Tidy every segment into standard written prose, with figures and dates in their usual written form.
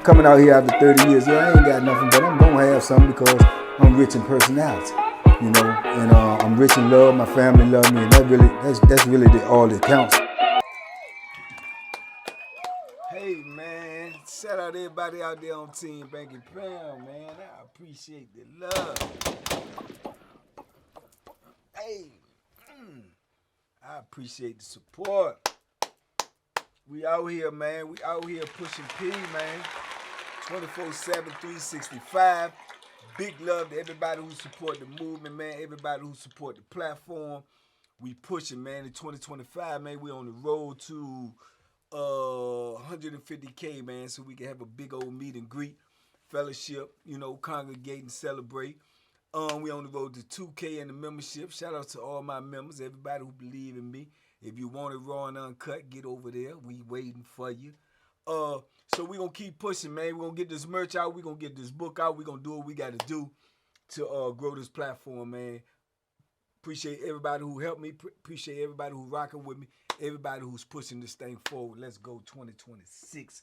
coming out here after 30 years. Yeah, I ain't got nothing, but I'm gonna have something because I'm rich in personality, you know, and I'm rich in love. My family love me, and that's really all that counts. Hey man, shout out to everybody out there on Team Banky Pound, man. I appreciate the love. Hey, I appreciate the support. We out here, man. We out here pushing P, man. 24/7, 365. Big love to everybody who support the movement, man. Everybody who support the platform. We pushing, man. In 2025, man, we on the road to 150K, man, so we can have a big old meet and greet, fellowship, you know, congregate and celebrate. We on the road to 2K in the membership. Shout out to all my members, everybody who believe in me. If you want it raw and uncut, get over there. We waiting for you. So we gonna keep pushing, man. We gonna get this merch out. We gonna get this book out. We gonna do what we gotta do to grow this platform, man. Appreciate everybody who helped me. Appreciate everybody who rocking with me. Everybody who's pushing this thing forward. Let's go 2026.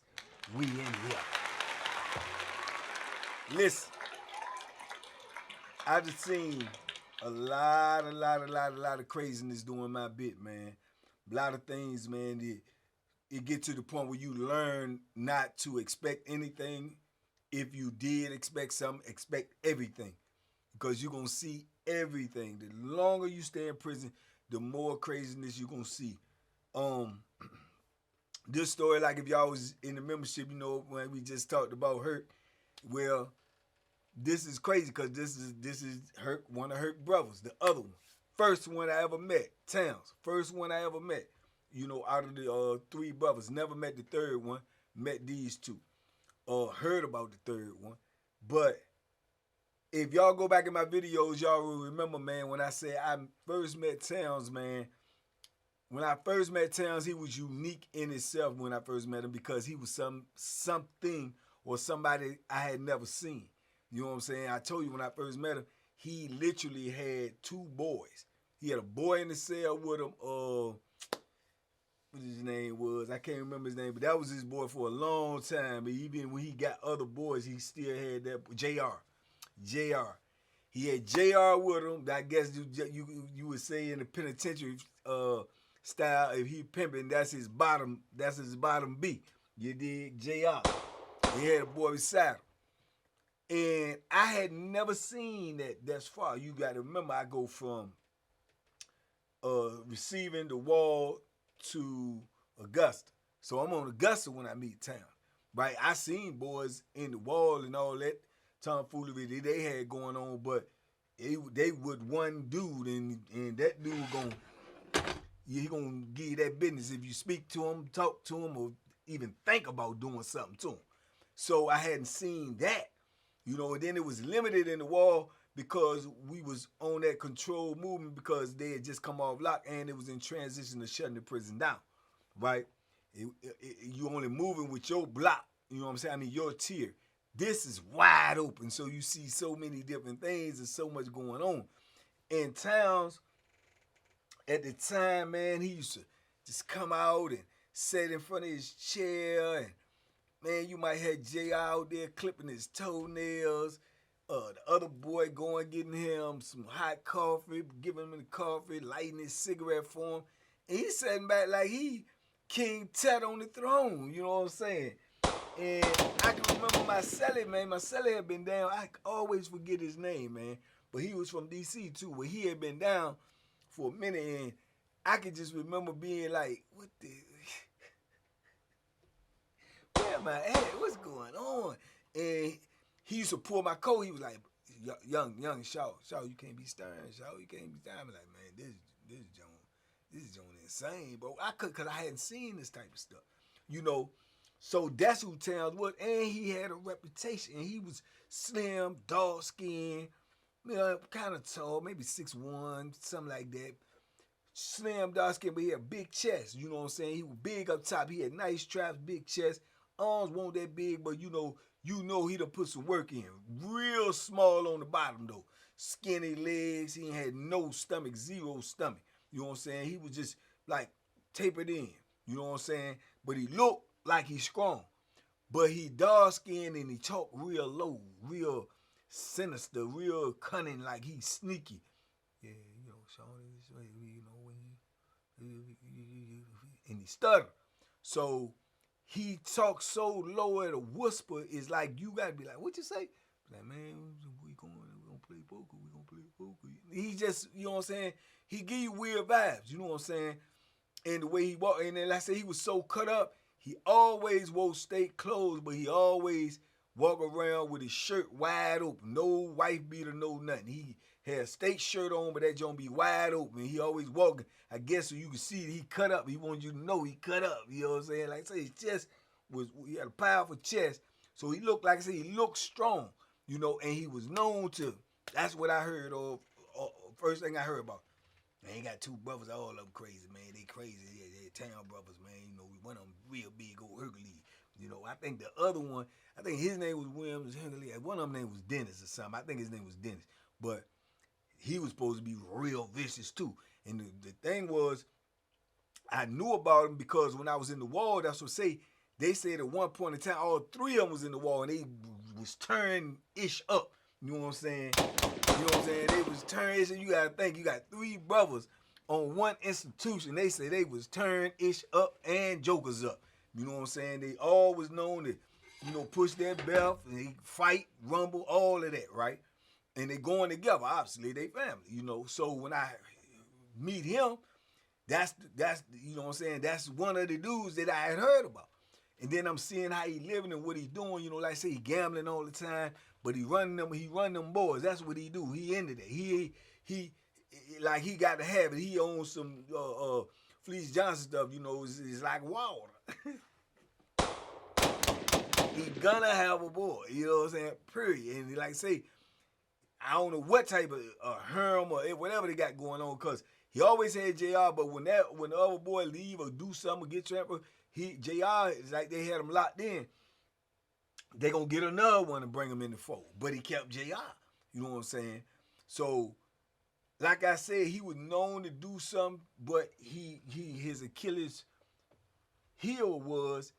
We in here. Listen, I just seen a lot of craziness doing my bit, man. A lot of things, man. It get to the point where you learn not to expect anything. If you did expect something, expect everything. Because you're going to see everything. The longer you stay in prison, the more craziness you're going to see. This story, like if y'all was in the membership, you know, when we just talked about Hurt, well, this is crazy because this is Hurt, one of Hurt brothers, the other one. First one I ever met, Towns. First one I ever met. You know, out of the three brothers. Never met the third one. Met these two. Heard about the third one. But if y'all go back in my videos, y'all will remember, man, when I said I first met Towns, man. When I first met Towns, he was unique in himself when I first met him because he was something or somebody I had never seen. You know what I'm saying? I told you when I first met him, he literally had two boys. He had a boy in the cell with him, what his name was, I can't remember his name, but that was his boy for a long time. But even when he got other boys, he still had that JR. He had JR with him. I guess you would say in the penitentiary style, if he pimping, that's his bottom B. You did JR. He had a boy beside him. And I had never seen that thus far. You got to remember, I go from receiving the wall to Augusta. So I'm on Augusta when I meet Town, right? I seen boys in the wall and all that tomfoolery they had going on, but they would one dude, and that dude he gonna give you that business if you speak to him, talk to him, or even think about doing something to him. So I hadn't seen that, you know. And then it was limited in the wall because we was on that control movement because they had just come off lock and it was in transition to shutting the prison down, right? You only moving with your block, you know what I'm saying? I mean, your tier. This is wide open, so you see so many different things and so much going on. In Towns, at the time, man, he used to just come out and sit in front of his chair, and man, you might have JR out there clipping his toenails. The other boy going getting him some hot coffee, giving him the coffee, lighting his cigarette for him. And he's sitting back like he King Tut on the throne, you know what I'm saying? And I can remember my celly, man. My celly had been down. I always forget his name, man. But he was from D.C. too, where he had been down for a minute. And I could just remember being like, what the... where am I at? What's going on? And he used to pull my coat. He was like, young, Shaw, you can't be stern, Shaw, you can't be stern. I'm like, man, this joint insane, bro. I could, cause I hadn't seen this type of stuff, you know. So that's who Towns was, and he had a reputation. And he was slim, dark skinned, you know, kind of tall, maybe 6'1", something like that. Slim, dark skin, but he had a big chest. You know what I'm saying? He was big up top. He had nice traps, big chest. Arms weren't that big, but you know he done put some work in. Real small on the bottom though. Skinny legs. He ain't had no stomach, zero stomach. You know what I'm saying? He was just like tapered in. You know what I'm saying? But he looked like he's strong. but he dark skinned and he talk real low, real sinister, real cunning, like he's sneaky. Yeah, you know, Sean, you know, when and he stutter. So he talks so low at a whisper, is like you gotta be like, what you say? Like, man, we gonna play poker, we gonna play poker. He just, you know what I'm saying? He give you weird vibes, you know what I'm saying? And the way he walk, and then like I said, he was so cut up, he always wore state clothes, but he always walk around with his shirt wide open, no wife beater, no nothing. He had a state shirt on, but that joint be wide open. He always walking, I guess, so you can see that he cut up. He wanted you to know he cut up. You know what I'm saying? Like I say, his chest he had a powerful chest, so he looked, like I said, he looked strong. You know, and he was known to. That's what I heard. Or first thing I heard about. Man, he got two brothers, all of them crazy, man. They crazy. They town brothers, man. You know, one of them real big, old Hercules. You know, I think the other one, I think his name was Williams Hercules. One of them name was Dennis or something. I think his name was Dennis. But he was supposed to be real vicious too. And the thing was, I knew about him because when I was in the wall, that's what they said at one point in time, all three of them was in the wall and they was turned-ish up. You know what I'm saying? You know what I'm saying? They was turned-ish, and you gotta think, you got three brothers on one institution. They say they was turned-ish up and jokers up. You know what I'm saying? They all was known to, you know, push their belt, and they fight, rumble, all of that, right? And they going together, obviously, they family, you know. So when I meet him, that's you know what I'm saying? That's one of the dudes that I had heard about. And then I'm seeing how he living and what he doing. You know, like I say, he gambling all the time, but he run them boys. That's what he do. He into that. He like he got to have it. He owns some Fleece Johnson stuff. You know, it's like water. He gonna have a boy. You know what I'm saying? Period. And like I say, I don't know what type of herm or whatever they got going on, because he always had JR, but when the other boy leave or do something or get trampled, JR is like they had him locked in. They gonna get another one and bring him in the fold. But he kept JR. You know what I'm saying? So, like I said, he was known to do something, but his Achilles heel was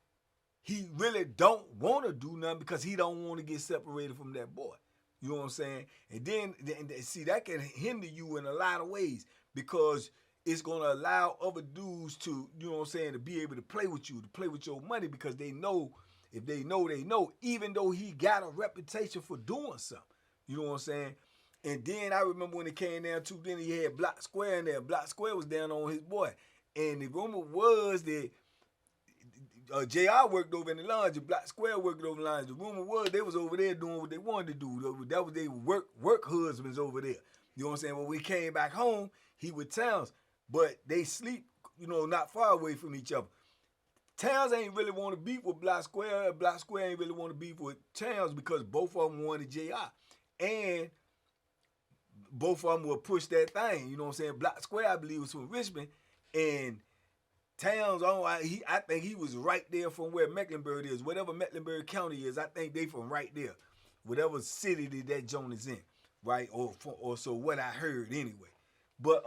he really don't want to do nothing because he don't want to get separated from that boy. You know what I'm saying? And then see, that can hinder you in a lot of ways, because it's going to allow other dudes to, you know what I'm saying, to be able to play with you, to play with your money, because they know, if they know, they know, even though he got a reputation for doing something. You know what I'm saying? And then I remember when it came down to, then he had Block Square in there. Block Square was down on his boy. And the rumor was that JR worked over in the lounge, Block Square worked over in the lounge. The rumor was they was over there doing what they wanted to do. That was they work husbands over there. You know what I'm saying? When we came back home, he with Towns. But they sleep, you know, not far away from each other. Towns ain't really want to beef with Block Square. Block Square ain't really want to beef with Towns because both of them wanted JR. And both of them will push that thing. You know what I'm saying? Block Square, I believe, was from Richmond. And Towns, I think he was right there from where Mecklenburg is. Whatever Mecklenburg County is, I think they from right there. Whatever city that Joan is in, right? Or so what I heard anyway. But,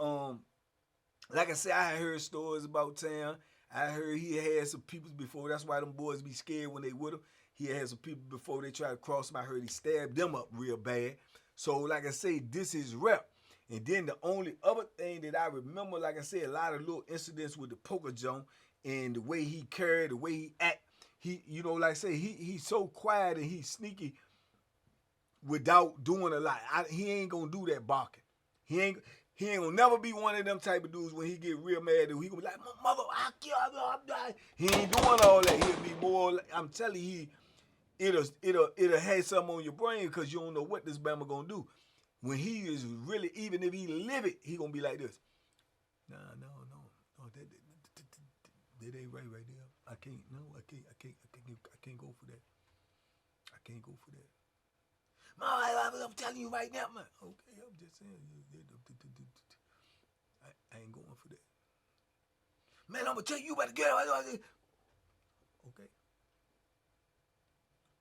like I said, I heard stories about Town. I heard he had some people before. That's why them boys be scared when they with him. He had some people before they tried to cross him. I heard he stabbed them up real bad. So, like I say, this is rep. And then the only other thing that I remember, like I said, a lot of little incidents with the poker joint and the way he carried, the way he act. He, you know, like I say, he's so quiet and he's sneaky without doing a lot. He ain't gonna do that barking. He ain't gonna never be one of them type of dudes when he get real mad. He gonna be like, mother, I'll kill you, I'm dying. He ain't doing all that. He'll be more, I'm telling you, it'll have something on your brain because you don't know what this Bama gonna do. When he is really, even if he live it, he gonna be like this. No, that ain't right there. I can't go for that. I can't go for that. I'm telling you right now, man. Okay, I'm just saying. I ain't going for that. Man, I'm gonna tell you, you better get out. Okay.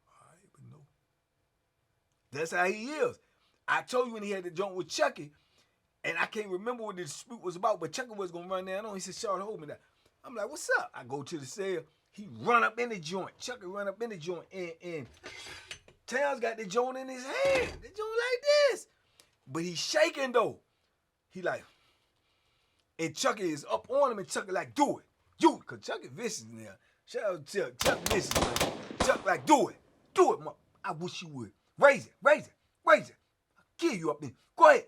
All right, but no. That's how he is. I told you when he had the joint with Chucky, and I can't remember what the dispute was about, but Chucky was gonna run down on. He said, "Short, hold me down." I'm like, "What's up?" I go to the cell. He run up in the joint. Chucky run up in the joint, and Towns got the joint in his hand. The joint like this. But he's shaking, though. He like, and Chucky is up on him, and Chucky like, do it. You, because Chucky vicious in there. Shout out to Chuck. Chuck vicious, man. Chuck like, do it. Do it, I wish you would. Raise it. I'll kill you up there. Go ahead.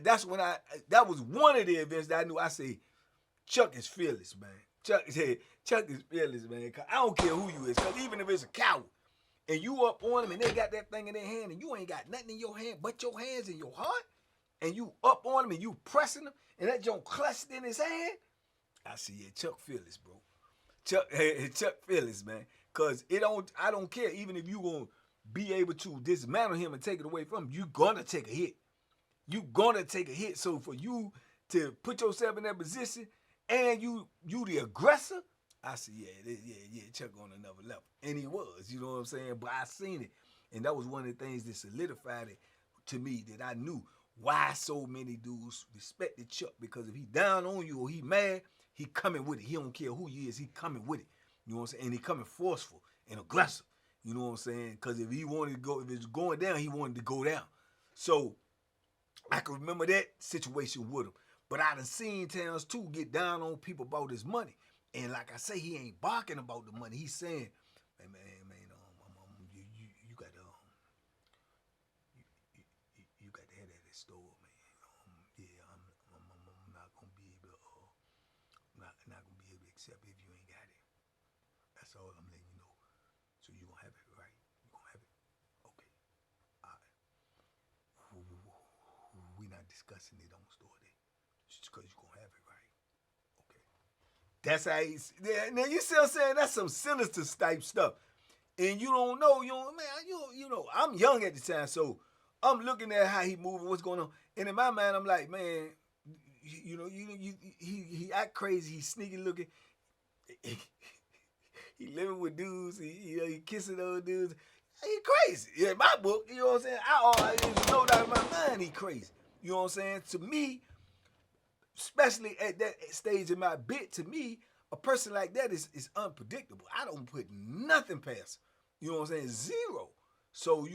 That's when that was one of the events that I knew. I said, Chuck is fearless, man. Chuck is fearless, man. Cause I don't care who you is. Because even if it's a coward, and you up on them, and they got that thing in their hand, and you ain't got nothing in your hand but your hands and your heart, and you up on them, and you pressing them, and that joint clutched in his hand, I see, yeah, Chuck fearless, bro. Chuck fearless, man. Cause I don't care. Even if you gonna be able to dismantle him and take it away from him, you gonna take a hit. You gonna take a hit. So for you to put yourself in that position, and you the aggressor, I see, yeah, Chuck on another level. And he was, you know what I'm saying? But I seen it. And that was one of the things that solidified it to me, that I knew why so many dudes respected Chuck. Because if he down on you or he mad, he coming with it. He don't care who he is, he coming with it. You know what I'm saying? And he coming forceful and aggressive. You know what I'm saying? Because if he wanted to go, if it's going down, he wanted to go down. So I can remember that situation with him. But I done seen Towns too get down on people about his money. And like I say, he ain't barking about the money. He's saying, hey, man, you got to, you got to have that at the store, man. I'm not gonna be able to, not gonna be able to accept it if you ain't got it. That's all I'm letting you know. So you gonna have it, right? You gonna have it? Okay. All right. We not discussing it on store day. Just because you gonna have it, right? That's how he's. Now you see what I'm saying? That's some sinister type stuff, and you don't know. You know. I'm young at the time, so I'm looking at how he moving, what's going on, and in my mind, I'm like, man, he act crazy, he's sneaky looking, he living with dudes, he kissing those dudes, he crazy. In my book, you know what I'm saying? There's no doubt in my mind, he crazy. You know what I'm saying? To me. Especially at that stage in my bit, to me, a person like that is unpredictable. I don't put nothing past him. You know what I'm saying? Zero. So,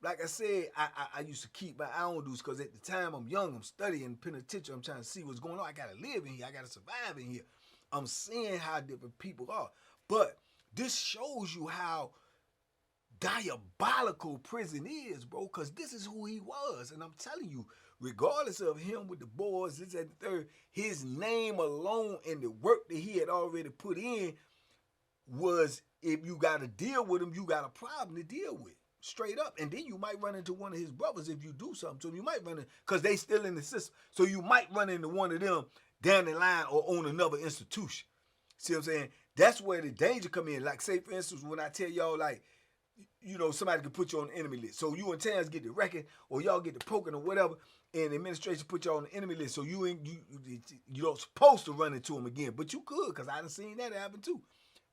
like I said, I used to keep my eye on dudes because at the time I'm young, I'm studying penitentiary, I'm trying to see what's going on. I got to live in here. I got to survive in here. I'm seeing how different people are. But this shows you how diabolical prison is, bro, because this is who he was. And I'm telling you, regardless of him with the Boyz, this and the third, his name alone and the work that he had already put in was, if you got to deal with him, you got a problem to deal with. Straight up. And then you might run into one of his brothers if you do something to him. You might run into, because they still in the system. So you might run into one of them down the line or on another institution. See what I'm saying? That's where the danger come in. Like, say, for instance, when I tell y'all, like, somebody can put you on the enemy list. So you and Towns get the record, or y'all get the poking or whatever, and the administration put y'all on the enemy list. So you don't supposed to run into him again. But you could, because I done seen that happen too.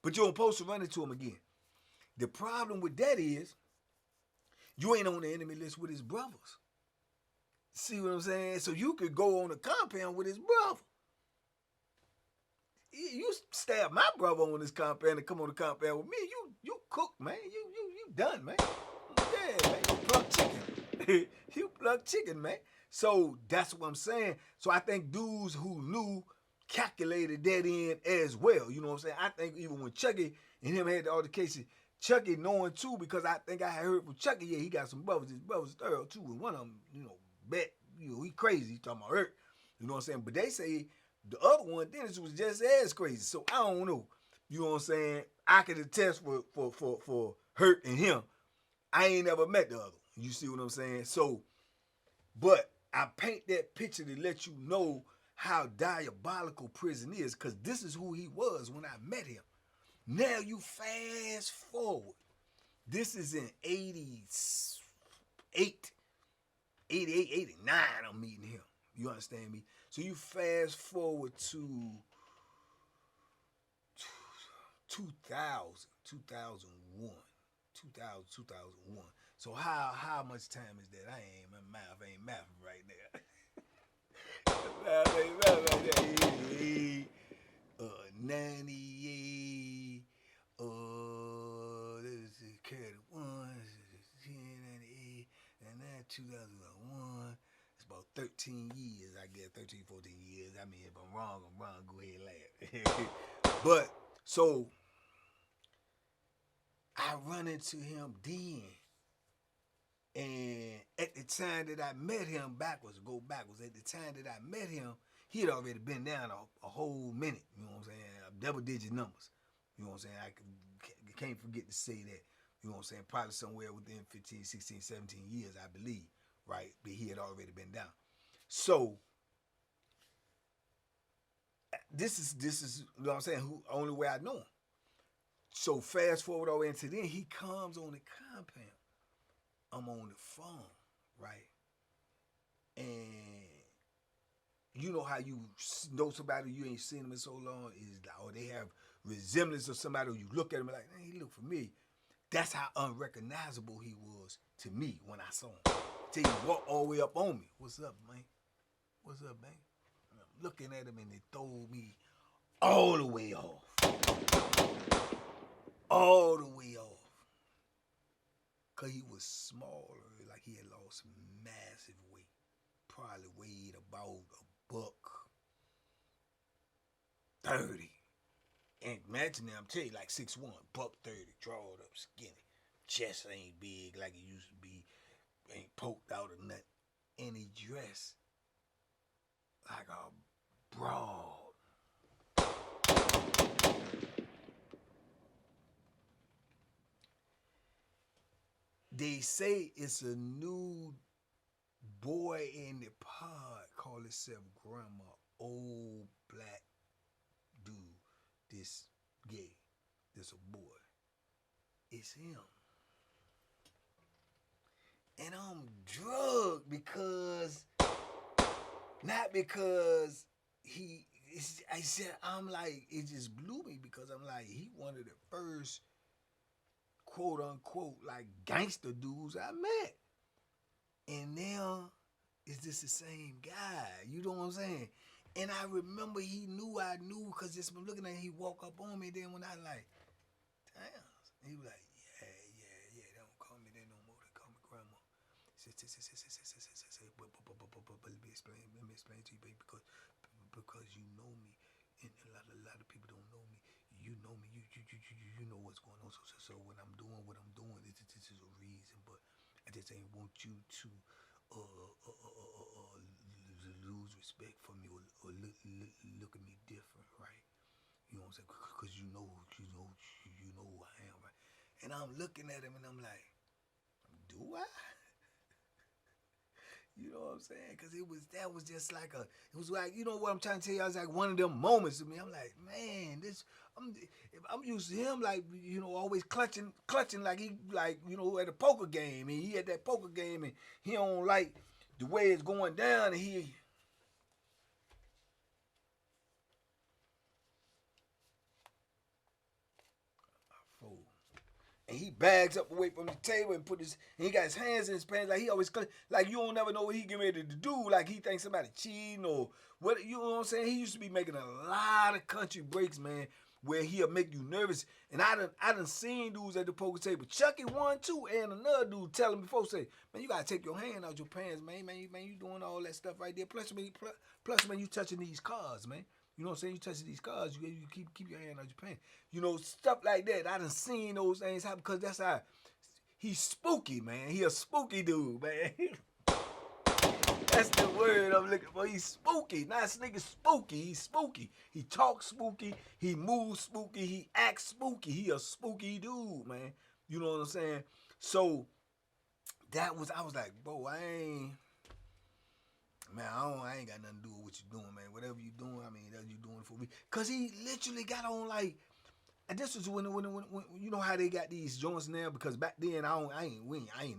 But you don't supposed to run into him again. The problem with that is, you ain't on the enemy list with his brothers. See what I'm saying? So you could go on the compound with his brother. You stab my brother on this compound and come on the compound with me, you cooked, man. You done, man. Yeah, man. You pluck chicken. You pluck chicken, man. So that's what I'm saying. So I think dudes who knew calculated that in as well. You know what I'm saying? I think even when Chucky and him had the altercation, Chucky knowing too, because I think I heard from Chucky, yeah, he got some brothers. His brothers thorough too, and one of them, bet, he crazy. He talking about hurt. You know what I'm saying? But they say the other one, Dennis, was just as crazy. So I don't know. You know what I'm saying? I can attest for Hurt and him. I ain't never met the other one. You see what I'm saying? So, but I paint that picture to let you know how diabolical prison is, because this is who he was when I met him. Now you fast forward. This is in 88, 89, I'm meeting him. You understand me? So you fast forward to 2001. So how much time is that? My math ain't mathing right now. Math ain't mathing right there. 98. 2001. It's about 13 years, I guess, 13, 14 years. I mean, if I'm wrong, I'm wrong. Go ahead and laugh. But, so, I run into him then. And at the time that I met him, at the time that I met him, he had already been down a whole minute, you know what I'm saying? Double-digit numbers, you know what I'm saying? I can't forget to say that, you know what I'm saying? Probably somewhere within 15, 16, 17 years, I believe, right? But he had already been down. So, this is you know what I'm saying, only way I know him. So, fast forward over into then, he comes on the compound. I'm on the phone, right? And you know how you know somebody you ain't seen them in so long, is like, or they have resemblance of somebody, or you look at him like, hey, he look familiar. That's how unrecognizable he was to me when I saw him. Till he walked all the way up on me. What's up, man? What's up, man? And I'm looking at him and it threw me all the way off. All the way off. Because he was smaller, like he had lost massive weight. Probably weighed about $130. And imagine that, I'm telling you, like 6'1", $130, drawed up, skinny. Chest ain't big like it used to be. Ain't poked out or nothing. And he dressed like a broad. They say it's a new boy in the pod call himself Grandma. Old black dude. This gay. This a boy. It's him. And I'm drugged because, not because I'm like, it just blew me because I'm like, he one of the first quote unquote like gangster dudes I met. And now is this the same guy? You know what I'm saying? And I remember he knew I knew because just from looking at him, he walk up on me. Then when I like, damn, he was like, yeah, they don't call me that no more. They call me Grandma. But let me explain to you, baby, because you know me, and a lot of people don't know me. You know me, you know what's going on. So when I'm doing what I'm doing, this is a reason. But I just ain't want you to lose respect for me or look at me different, right? You know what I'm saying? Because you know who I am, right? And I'm looking at him and I'm like, do I? You know what I'm saying? Because that was just like it was like, you know what I'm trying to tell you? I was like one of them moments to me. I'm like, man, I'm used to him like, you know, always clutching like he like, you know, at a poker game. And he at that poker game and he don't like the way it's going down and he... And he bags up away from the table and he got his hands in his pants like he always, like you don't never know what he getting ready to do. Like he thinks somebody cheating or what, you know what I'm saying? He used to be making a lot of country breaks, man, where he'll make you nervous. And I done seen dudes at the poker table. Chucky won too, and another dude telling me before, say, man, you gotta take your hand out your pants, man, you doing all that stuff right there. Plus, man, you touching these cards, man. You know what I'm saying? You touching these cards, you keep your hand out your pants. You know, stuff like that. I done seen those things happen because that's how he's spooky, man. He a spooky dude, man. That's the word I'm looking for. He's spooky. Now this nigga spooky. He's spooky. He talks spooky. He moves spooky. He acts spooky. He a spooky dude, man. You know what I'm saying? So I was like, bro, man, I ain't got nothing to do with what you doing, man. Whatever you doing, I mean, that's you doing for me. Cause he literally got on like, and this was when you know how they got these joints now. Because back then I ain't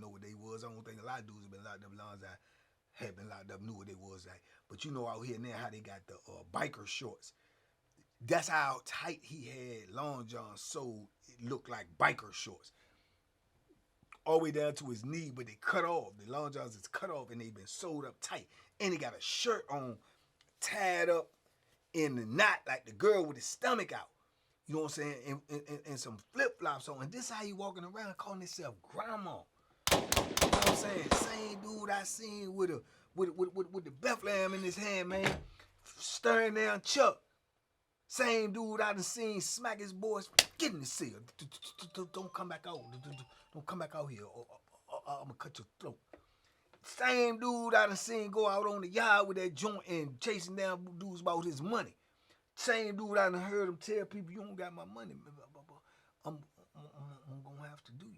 know what they was. I don't think a lot of dudes have been locked up. Long as I had been locked up, knew what they was like. But you know out here now how they got the biker shorts. That's how tight he had long johns, so it looked like biker shorts. All the way down to his knee, but they cut off. The long johns is cut off and they been sewed up tight. And he got a shirt on, tied up in the knot like the girl with his stomach out. You know what I'm saying? And some flip-flops on. And this how he walking around calling himself Grandma. You know what I'm saying? Same dude I seen with the Bethlehem in his hand, man, staring down Chuck. Same dude I done seen smack his boys. Get in the cell. Don't come back out. Don't come back out here. Or I'm gonna cut your throat. Same dude I done seen go out on the yard with that joint and chasing down dudes about his money. Same dude I done heard him tell people, you don't got my money. I'm gonna have to do you.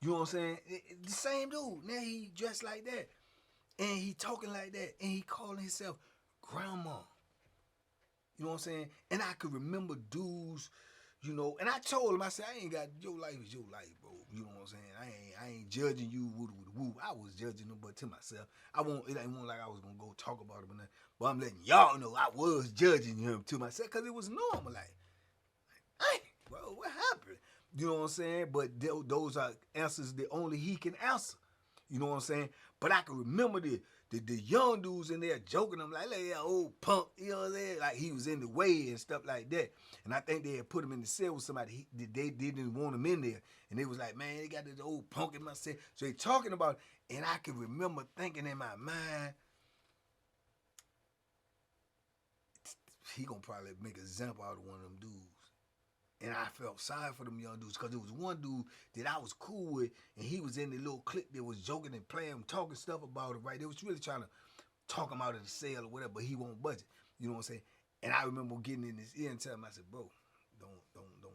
You know what I'm saying? The same dude. Now he dressed like that. And he talking like that. And he calling himself grandma. You know what I'm saying? And I could remember dudes, you know, and I told him, I said, I ain't got, your life is your life, bro. You know what I'm saying? I ain't judging you, woo. I was judging them, but to myself. It ain't like I was going to go talk about him or nothing. But I'm letting y'all know I was judging him to myself because it was normal. Like, hey, bro, what happened? You know what I'm saying? But those are answers that only he can answer. You know what I'm saying? But I can remember the young dudes in there joking. I'm like old punk, you know what I'm saying? Like he was in the way and stuff like that. And I think they had put him in the cell with somebody. They didn't want him in there. And they was like, man, they got this old punk in my cell. So they talking about it. And I can remember thinking in my mind, he gonna probably make an example out of one of them dudes. And I felt sorry for them young dudes because there was one dude that I was cool with, and he was in the little clique that was joking and playing, talking stuff about it, right? They was really trying to talk him out of the cell or whatever, but he won't budget. You know what I'm saying? And I remember getting in his ear and telling him, I said, bro, don't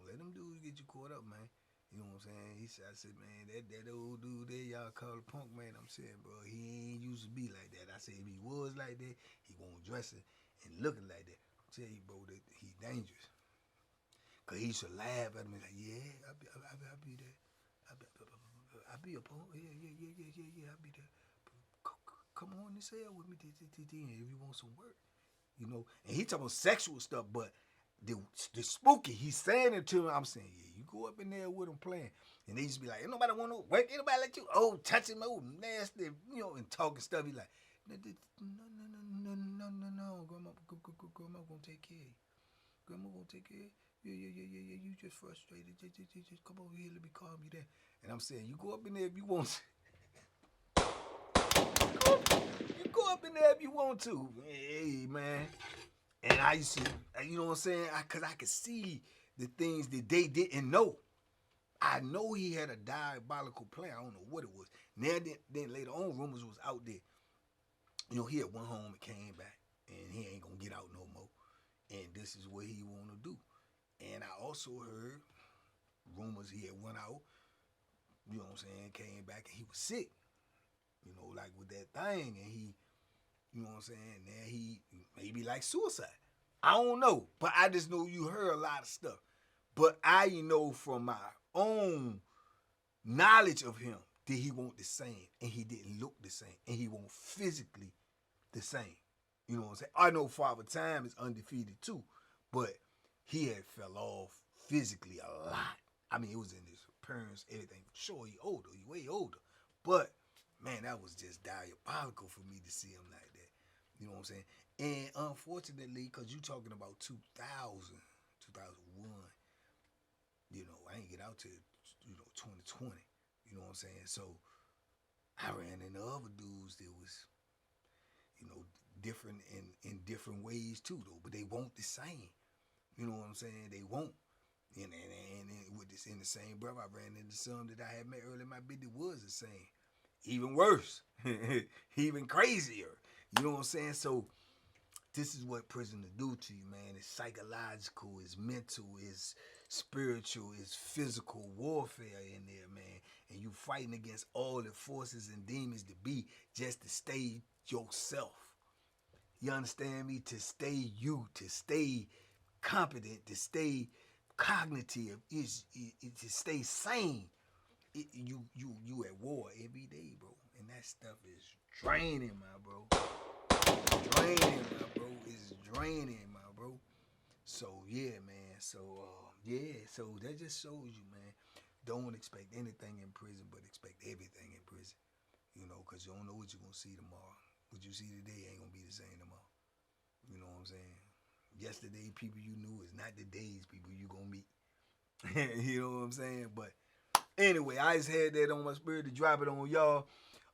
let them dudes get you caught up, man. You know what I'm saying? I said, man, that old dude there y'all call a punk, man. I'm saying, bro, he ain't used to be like that. I said, if he was like that, he won't dress it and looking like that. I'm telling you, bro, that he dangerous. Cause he used to laugh at me like, yeah, I'll be there. I'll be a punk. Yeah, I'll be there. Come on and cell with me, if you want some work, you know. And he talking about sexual stuff, but the spooky, he's saying it to me. I'm saying, yeah, you go up in there with him playing, and they just be like, ain't nobody want no work, ain't nobody let you, touch him, nasty, you know, and talking stuff. He like, no, grandma gonna take care of you. Grandma gonna take care of you. Yeah, you just frustrated. Just come over here, let me calm you down. And I'm saying, you go up in there if you want to. You go up in there if you want to. Hey, man. And I used to, you know what I'm saying? Because I could see the things that they didn't know. I know he had a diabolical plan. I don't know what it was. Now, then later on, rumors was out there. You know, he had went home and came back. And he ain't going to get out no more. And this is what he want to do. And I also heard rumors he had went out, you know what I'm saying, came back and he was sick, you know, like with that thing. And he, you know what I'm saying, now he maybe like suicide. I don't know, but I just know you heard a lot of stuff. But I know from my own knowledge of him that he wasn't the same and he didn't look the same and he wasn't physically the same. You know what I'm saying? I know Father Time is undefeated too, but he had fell off physically a lot. I mean, it was in his appearance, everything. Sure, he way older. But, man, that was just diabolical for me to see him like that. You know what I'm saying? And unfortunately, because you're talking about 2001, you know, I ain't get out till, 2020. You know what I'm saying? So, I ran into other dudes that was, different in different ways too, though. But they won't the same. You know what I'm saying? They won't. And with this in the same breath, I ran into some that I had met earlier in my bid that was the same. Even worse. Even crazier. You know what I'm saying? So this is what prison to do to you, man. It's psychological, it's mental, it's spiritual, it's physical warfare in there, man. And you fighting against all the forces and demons to be just to stay yourself. You understand me? To stay you, to stay competent, to stay cognitive, to stay sane. You at war every day, bro. And that stuff is draining, my bro. It's draining, my bro. So, yeah, man. So that just shows you, man. Don't expect anything in prison, but expect everything in prison. You know, because you don't know what you're going to see tomorrow. What you see today ain't going to be the same tomorrow. You know what I'm saying? Yesterday, people you knew is not the days people you going to meet. You know what I'm saying? But anyway, I just had that on my spirit to drop it on y'all.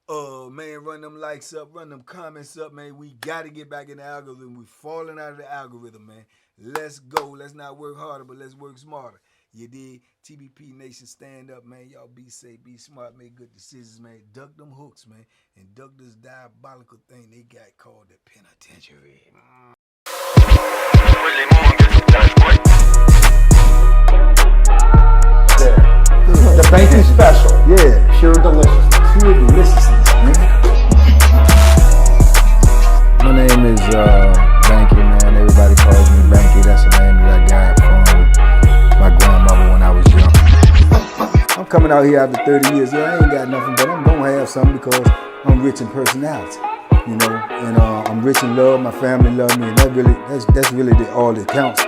Man, run them likes up, run them comments up, man. We got to get back in the algorithm. We falling out of the algorithm, man. Let's go. Let's not work harder, but let's work smarter. You dig? TBP Nation, stand up, man. Y'all be safe, be smart, make good decisions, man. Duck them hooks, man. And duck this diabolical thing they got called the penitentiary. The Banky special. Yeah. Pure delicious. Pure deliciousness, man. My name is Banky, man. Everybody calls me Banky. That's the name that I got from my grandmother when I was young. I'm coming out here after 30 years. Yeah, I ain't got nothing, but I'm gonna have something because I'm rich in personality, you know, and I'm rich in love. My family love me, and that's really all that counts.